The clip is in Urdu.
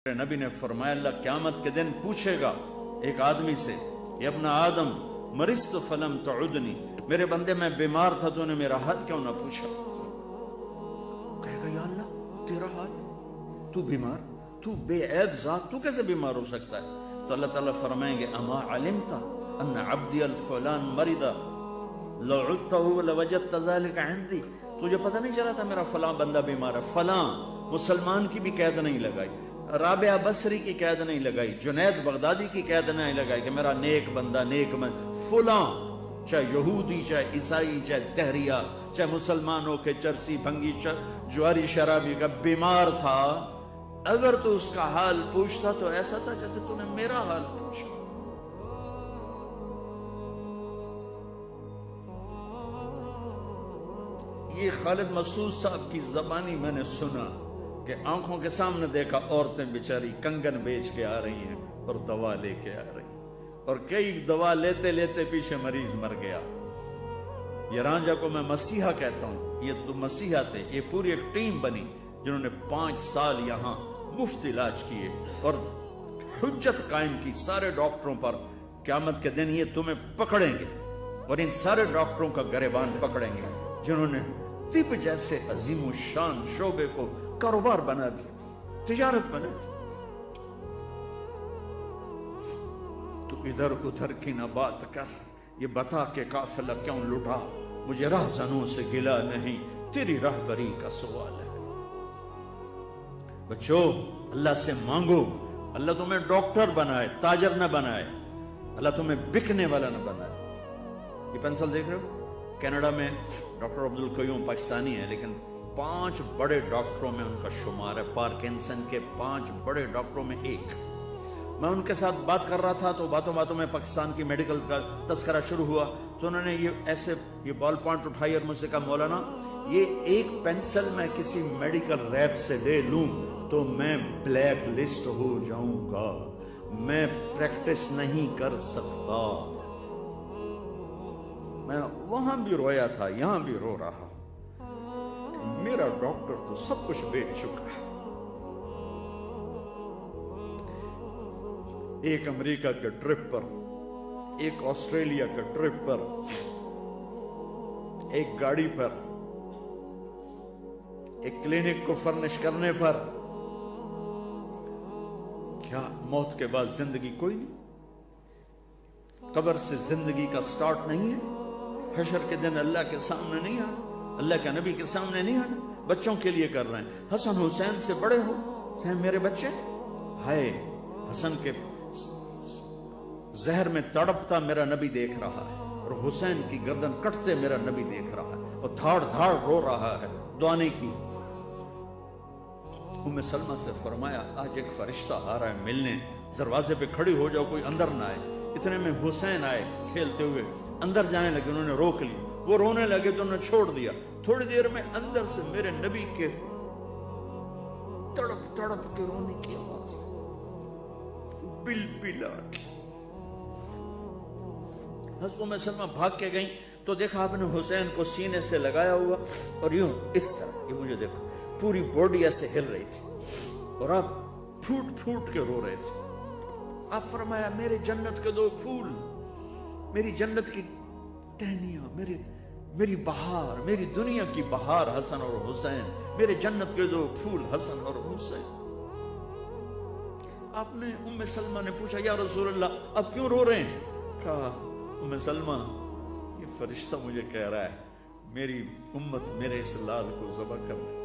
نبی نے فرمایا اللہ قیامت کے دن پوچھے گا ایک آدمی سے کہ ابن آدم مرضت فلم تعدنی، میرے بندے میں بیمار تھا تو نے میرا حال کیوں نہ پوچھا؟ کہے گا یا اللہ تیرا حال، تو بیمار، تو بے عیب ذات، تو کیسے بیمار ہو سکتا ہے؟ تو اللہ تعالیٰ فرمائیں گے اما علمت ان عبدی الفلان مرض لو عدته لوجدت ذلك عندي، تجھے پتہ نہیں چلا تھا میرا فلاں بندہ بیمار ہے؟ فلاں مسلمان کی بھی قید نہیں لگائی، رابعہ بصری کی قید نہیں لگائی، جنید بغدادی کی قید نہیں لگائی کہ میرا نیک بندہ نیک فلاں، چاہے یہودی، چاہے عیسائی، چاہے دہریہ، چاہے مسلمانوں کے چرسی بھنگی جواری شرابی کا بیمار تھا، اگر تو اس کا حال پوچھتا تو ایسا تھا جیسے تو نے میرا حال پوچھا۔ یہ خالد مسعود صاحب کی زبانی میں نے سنا کہ آنکھوں کے سامنے دیکھا عورتیں بیچاری کنگن بیچ کے آ رہی ہیں اور دوا لے کے آ رہی ہیں، اور کئی دوا لیتے لیتے پیچھے مریض مر گیا۔ یہ رانجھا کو میں مسیحا کہتا ہوں، یہ تو مسیحا تھے، یہ پوری ایک ٹیم بنی جنہوں نے 5 سال یہاں مفت علاج کیے اور حجت قائم کی سارے ڈاکٹروں پر، قیامت کے دن یہ تمہیں پکڑیں گے اور ان سارے ڈاکٹروں کا گریبان پکڑیں گے جنہوں نے طب جیسے عظیم الشان شعبے کو کاروبار بنا دیا، تجارت بنا دی۔ تو ادھر ادھر کی نہ بات کر، یہ بتا کہ قافلہ کیوں لٹا، مجھے راہزنوں سے گلا نہیں، تیری راہبری کا سوال ہے۔ بچو اللہ سے مانگو، اللہ تمہیں ڈاکٹر بنائے، تاجر نہ بنائے، اللہ تمہیں بکنے والا نہ بنائے۔ یہ پینسل دیکھ رہے ہو؟ کینیڈا میں ڈاکٹر عبدالقیوم پاکستانی ہے، لیکن 5 بڑے ڈاکٹروں میں ان کا شمار ہے، پارکنسن کے 5 بڑے ڈاکٹروں میں ایک۔ میں ان کے ساتھ بات کر رہا تھا تو باتوں باتوں میں پاکستان کی میڈیکل کا تذکرہ شروع ہوا، تو انہوں نے یہ بال پوائنٹ اٹھائی اور مجھ سے کہا مولانا یہ ایک پینسل میں کسی میڈیکل ریپ سے لے لوں تو میں بلیک لسٹ ہو جاؤں گا، میں پریکٹس نہیں کر سکتا۔ میں وہاں بھی رویا تھا، یہاں بھی رو رہا، میرا ڈاکٹر تو سب کچھ بیچ چکا ہے۔ ایک امریکہ کے ٹرپ پر، ایک آسٹریلیا کے ٹرپ پر، ایک گاڑی پر، ایک کلینک کو فرنش کرنے پر، کیا موت کے بعد زندگی کوئی نہیں؟ قبر سے زندگی کا سٹارٹ نہیں ہے؟ حشر کے دن اللہ کے سامنے نہیں آنا، اللہ کے نبی کے سامنے نہیں آنا؟ بچوں کے لیے کر رہے ہیں، حسن حسین سے بڑے ہو، ہیں میرے بچے، ہائے حسن کے زہر میں تڑپتا میرا نبی دیکھ رہا ہے، اور حسین کی گردن کٹتے میرا نبی دیکھ رہا ہے، اور دھاڑ دھاڑ رو رہا ہے، دعا نہیں کی۔ ام سلمہ سے فرمایا آج ایک فرشتہ آ رہا ہے ملنے، دروازے پہ کھڑی ہو جاؤ، کوئی اندر نہ آئے۔ اتنے میں حسین آئے کھیلتے ہوئے، اندر جانے لگے، انہوں نے روک لی، وہ رونے لگے تو انہوں نے چھوڑ دیا۔ تھوڑی دیر میں اندر سے میرے نبی کے تڑپ تڑپ کے رونے کی آواز، بل بلا کے۔ حضرت ام سلمہ بھاگ کے گئیں تو دیکھا آپ نے حسین کو سینے سے لگایا ہوا اور یوں اس طرح، یہ مجھے دیکھو پوری باڈی ایسے ہل رہی تھی اور آپ پھوٹ پھوٹ کے رو رہے تھے۔ آپ فرمایا میرے جنت کے 2 پھول، میری جنت کی ٹہنیاں، میری بہار، میری دنیا کی بہار حسن اور حسین، میرے جنت کے 2 پھول حسن اور حسین۔ آپ نے ام سلمہ نے پوچھا یا رسول اللہ آپ کیوں رو رہے ہیں؟ کہا ام سلمہ یہ فرشتہ مجھے کہہ رہا ہے میری امت میرے اس لال کو ذبح کر دے۔